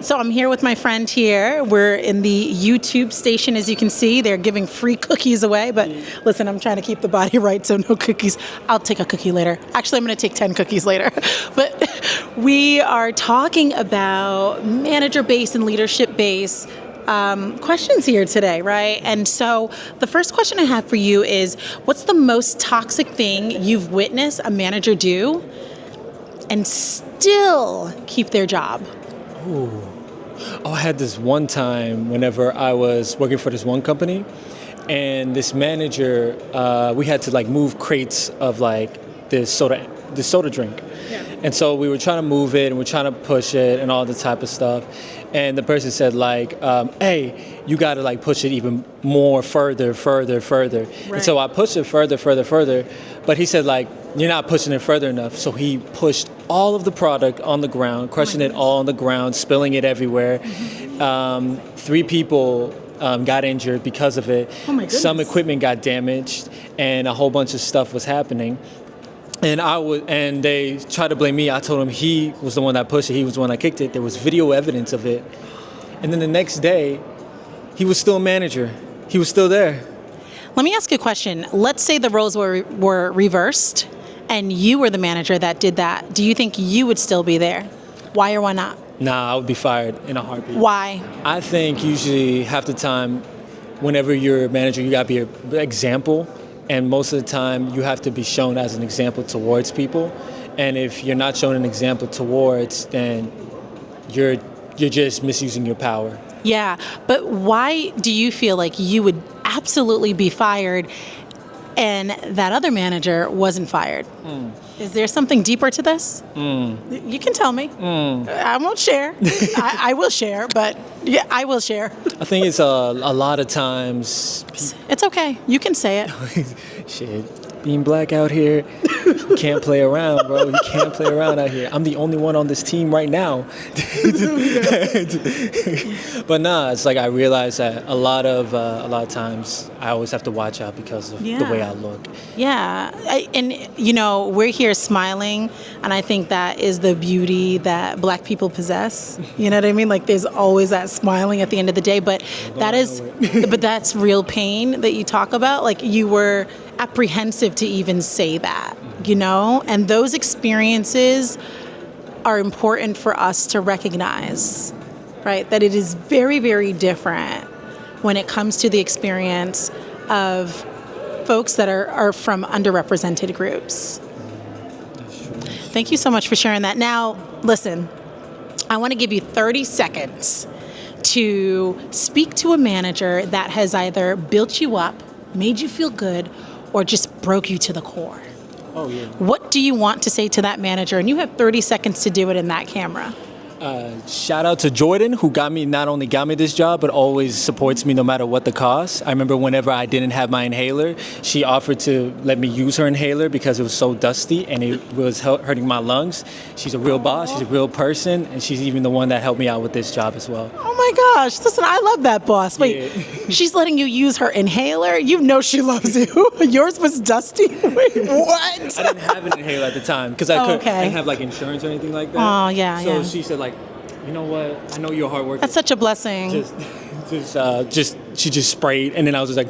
So I'm here with my friend here. We're in the YouTube station, as you can see. They're giving free cookies away, but listen, I'm trying to keep the body right, so no cookies. I'll take a cookie later. Actually, I'm going to take 10 cookies later. But we are talking about manager-based and leadership-based questions here today, right? And so the first question I have for you is, what's the most toxic thing you've witnessed a manager do and still keep their job? Ooh. Oh, I had this one time whenever I was working for this one company, and this manager, we had to move crates of this soda drink. Yeah. And so we were trying to move it and we're trying to push it and all the type of stuff. And the person said hey, you got to push it even more further. Right. And so I pushed it further. But he said you're not pushing it further enough. So he pushed all of the product on the ground, crushing it all on the ground, spilling it everywhere. Mm-hmm. 3 people got injured because of it. Oh my goodness. Some equipment got damaged and a whole bunch of stuff was happening. And they tried to blame me. I told him he was the one that pushed it. He was the one that kicked it. There was video evidence of it. And then the next day, he was still a manager. He was still there. Let me ask you a question. Let's say the roles were reversed and you were the manager that did that. Do you think you would still be there? Why or why not? Nah, I would be fired in a heartbeat. Why? I think usually half the time, whenever you're a manager, you got to be an example. And most of the time, you have to be shown as an example towards people. And if you're not shown an example towards, then you're just misusing your power. Yeah, but why do you feel like you would absolutely be fired and that other manager wasn't fired? Is there something deeper to this? You can tell me. I won't share. I will share, but yeah, I will share. I think it's a lot of times. It's okay. You can say it. Shit, being black out here, you can't play around, bro. You can't play around out here. I'm the only one on this team right now. But nah, it's I realize that a lot of times I always have to watch out because of the way I look. Yeah, we're here smiling, and I think that is the beauty that black people possess. You know what I mean? There's always that smiling at the end of the day, but that's real pain that you talk about. You were apprehensive to even say that, and those experiences are important for us to recognize, right? That it is very, very different when it comes to the experience of folks that are from underrepresented groups. Thank you so much for sharing that. Now, listen, I want to give you 30 seconds to speak to a manager that has either built you up, made you feel good, or just broke you to the core. Oh, yeah. What do you want to say to that manager? And you have 30 seconds to do it in that camera. Shout out to Jordan, who not only got me this job, but always supports me no matter what the cost. I remember whenever I didn't have my inhaler, she offered to let me use her inhaler because it was so dusty and it was hurting my lungs. She's a real boss, she's a real person, and she's even the one that helped me out with this job as well. Oh my gosh, listen, I love that boss. Wait, yeah. She's letting you use her inhaler? You know she loves you. Yours was dusty? Wait, what? I didn't have an inhaler at the time because I didn't have insurance or anything like that. Oh, yeah, so she said you know what? I know you're a hard worker. That's such a blessing. She just sprayed, and then I was just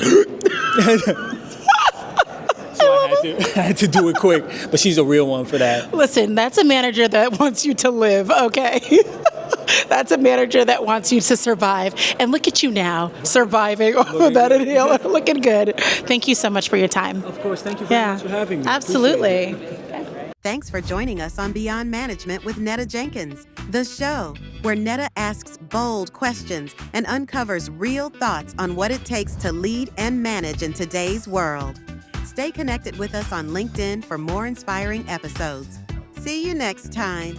so I had to do it quick. But she's a real one for that. Listen, that's a manager that wants you to live, okay? That's a manager that wants you to survive. And look at you now, surviving off of that inhaler, looking good. Thank you so much for your time. Of course, thank you very much for having me. Absolutely. Thanks for joining us on Beyond Management with Netta Jenkins, the show where Netta asks bold questions and uncovers real thoughts on what it takes to lead and manage in today's world. Stay connected with us on LinkedIn for more inspiring episodes. See you next time.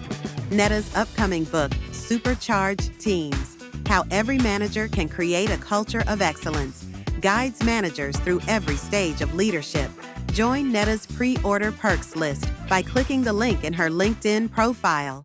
Netta's upcoming book, Supercharged Teams: How Every Manager Can Create a Culture of Excellence, guides managers through every stage of leadership. Join Netta's pre-order perks list by clicking the link in her LinkedIn profile.